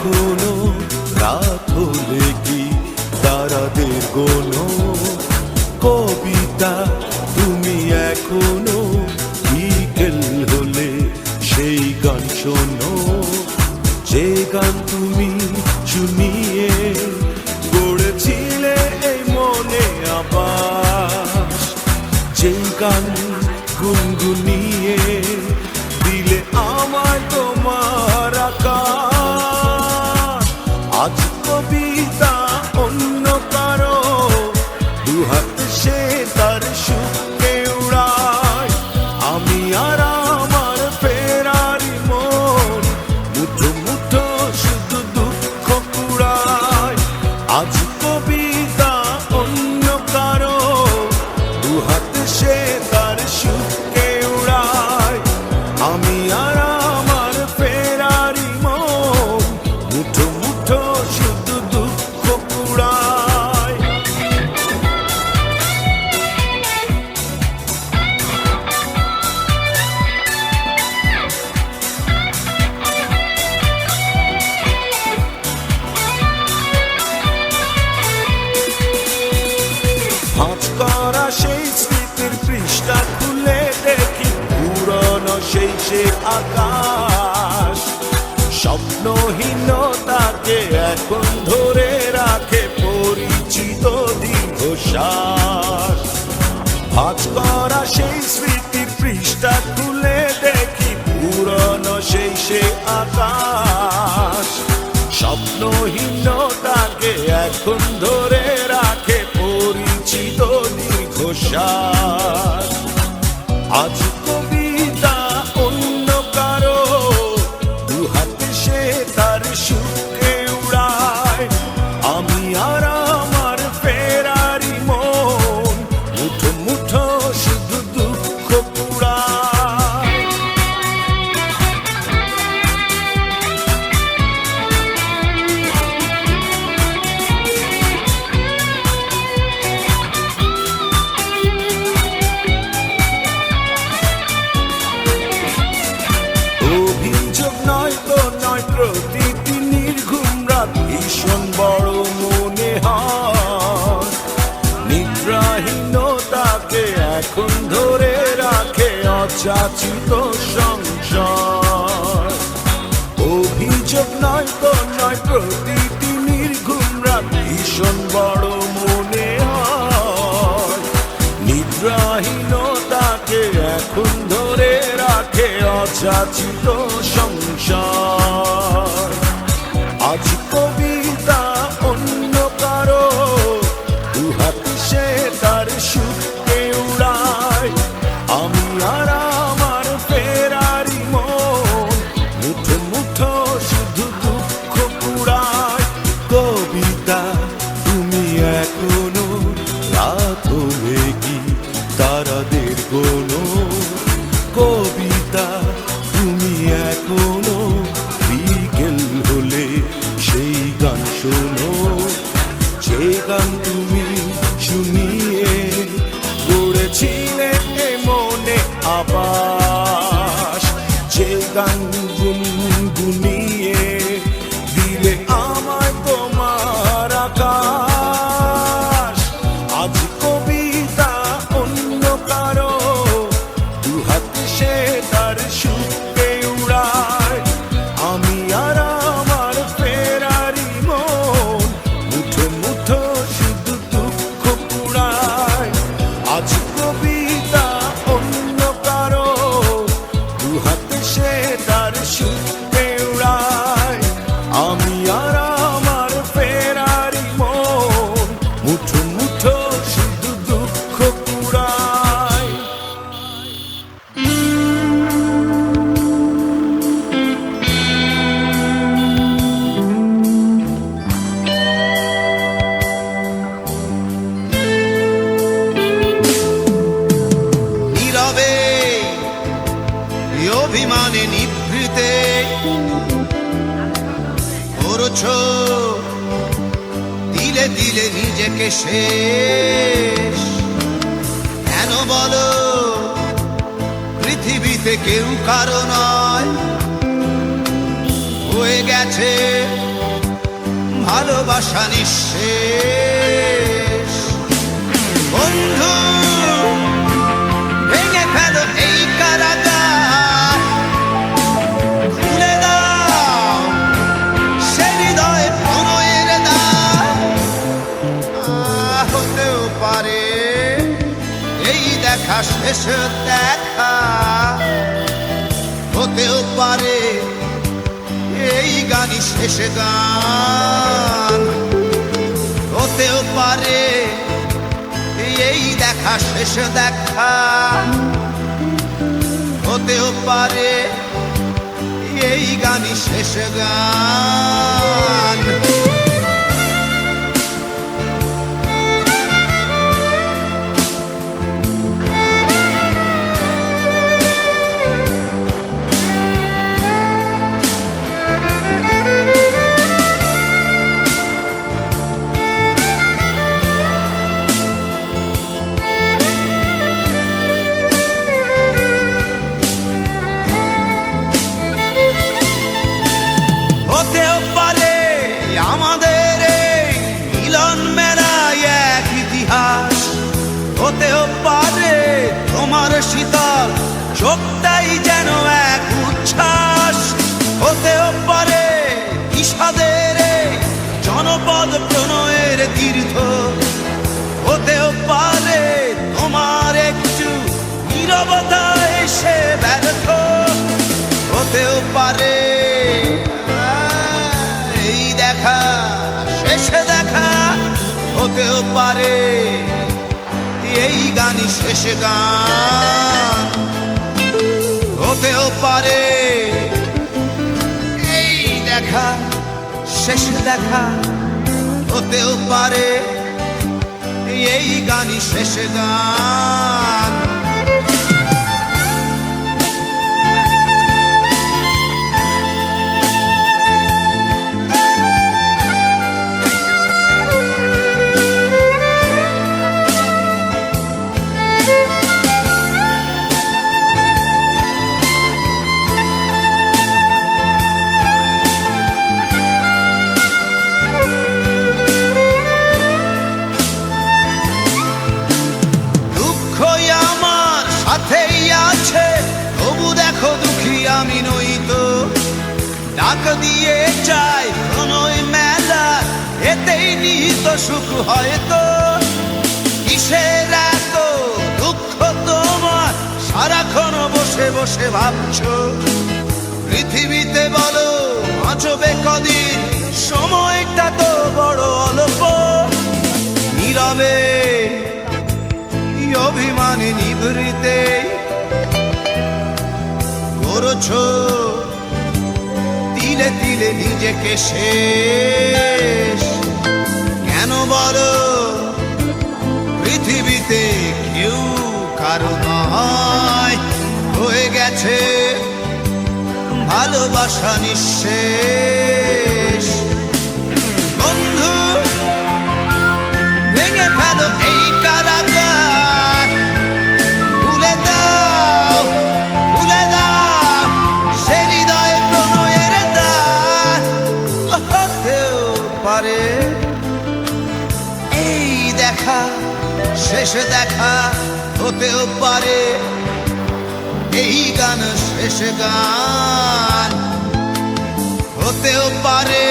এখনো রাত হলে কি তারাদের গোনো? কবিতা তুমি এখনো বিকেল হলে সেই গান শোনো, যে গান তুমি শুনিয়ে গড়েছিলে এই মনে আবার, যে গান গুনগুনিয়ে দিলে আমায় তোমার আকাশ। আজ কবিতা অন্য কারো দুহাত সে তার সুখে উড়ায়, আমি আর আমার ফেরারি মন মুঠো মুঠো শুধু দুঃখ কুড়ায়। আজ কবিতা অন্য কারো দুহাত সে তার সুখে উড়ায়, আমি আর আমার ফেরারি মন মুঠো মুঠো শুধু দুঃখ কুড়ায়। ভাঁজ করা সেই স্মৃতির পৃষ্ঠা খুলে দেখি পুরনো সেই সে আকাশ, স্বপ্নহীনতাকে এখন ধরে রাখে পরিচিত দীর্ঘশ্বাস। ভাঁজ করা সেই স্মৃতির পৃষ্ঠা খুলে দেখি পুরনো সেই সে আকাশ, স্বপ্নহীনতাকে এখন ধরে রাখে পরিচিত দীর্ঘশ্বাস। আজ কবিতা অন্য কারো দুহাতে সে তার সুখে উড়ায়, আমি আর আমার ফেরারি মন মুঠো মুঠো শুধু দুঃখ কুড়ায়। অভিযোগ নয় তো নয়, প্রতিটি নির্ঘুম রাত ভীষণ বড় মনে হয়, নিদ্রাহীনতাকে এখন ধরে রাখে অযাচিত সংসার। অভিযোগ নয় তো নয়, প্রতিটি নির্ঘুম রাত ভীষণ বড় মনে হয়, নিদ্রাহীনতাকে এখন ধরে রাখে অযাচিত সংসার। আজ কবিতা অন্য কারো দুহাত সে তার সুখে উড়ায়, আমি আর আমার ফেরারি মন মুঠো মুঠো শুধু দুঃখ কুড়ায়। কবিতা তুমি এখনো রাত হলে কি তারাদের গোনো? কবিতা তুমি এখনো বিকেল হলে সেই গান শোনো, যে গান তুমি শুনিয়ে গড়েছিলে মনে আবাস, যে গান গুনগুনিয়ে দিলে আমায় তোমার আকাশ। আজ কবিতা অন্য কারো দুহাত সে তার সুখে উড়ায়, আমি আর আমার ফেরারি মন মুঠো মুঠো শুধু দুঃখ কুড়ায়। আজ কবিতা অন্য কারো দুহাত সে তার সুখে উড়ায়, আমি আর আমার ফেরারি মন মুঠো মুঠো শুধু দুঃখ কুড়ায়। নীরবে অভিমানে নিভৃতে করছ দিলে দিলে নিজেকে শেষ। কেন বলো পৃথিবীতে কেউ কারো নয়, হয়ে গেছে ভালোবাসা নিঃশেষ। বন্ধু ভেঙে ফেলো এই কারাগার, খুলে দাও সে হৃদয়ে প্রণয়ের দ্বার। হতেও পারে এই দেখা শেষ দেখা, হতেও পারে এই গানই শেষ গান, হতেও পারে এই দেখা শেষ দেখা, হতেও পারে এই গানই শেষ গান। হতেও পারে আমাদের এই মিলন মেলায় এক ইতিহাস, হতেও পারে তোমার শীতল চোখটাই যেন এক উচ্ছ্বাস, হতেও পারে বিষাদের এই জনপদ প্রণয়ের তীর্থ, হতেও পারে তোমার একটু নীরবতা এসে ব্যর্থ, হতেও পারে এই দেখা শেষে দেখা, হতেও পারে এই গানই শেষ গান, হতেও পারে এই দেখা শেষ দেখা, হতেও পারে এই গানই শেষ গান। সাথেই আছে তবু দেখো দুঃখী আমি নই তো, ডাক দিয়ে চাই প্রণয় মেলা এতেই নিহিত সুখ হয়তো। কিসের এত দুঃখ তোমার সারাক্ষণ বসে বসে ভাবছো, পৃথিবীতে বলো বাঁচবে কদিন, সময়টা তো বড় অল্প। নীরবে অভিমানে নিভৃতে করছো তিলে তিলে নিজেকে শেষ। কেন বলো পৃথিবীতে কেউ কারো নয়, হয়ে গেছে ভালোবাসা নিঃশেষ। বন্ধু ভেঙে ফেলো এই কারাগার, ভুলে দাও সে হৃদয়ে প্রণয়ের দ্বার। হতেও পারে এই দেখা শেষ দেখা, হতেও পারে এই গান শেষ গান, হতেও পারে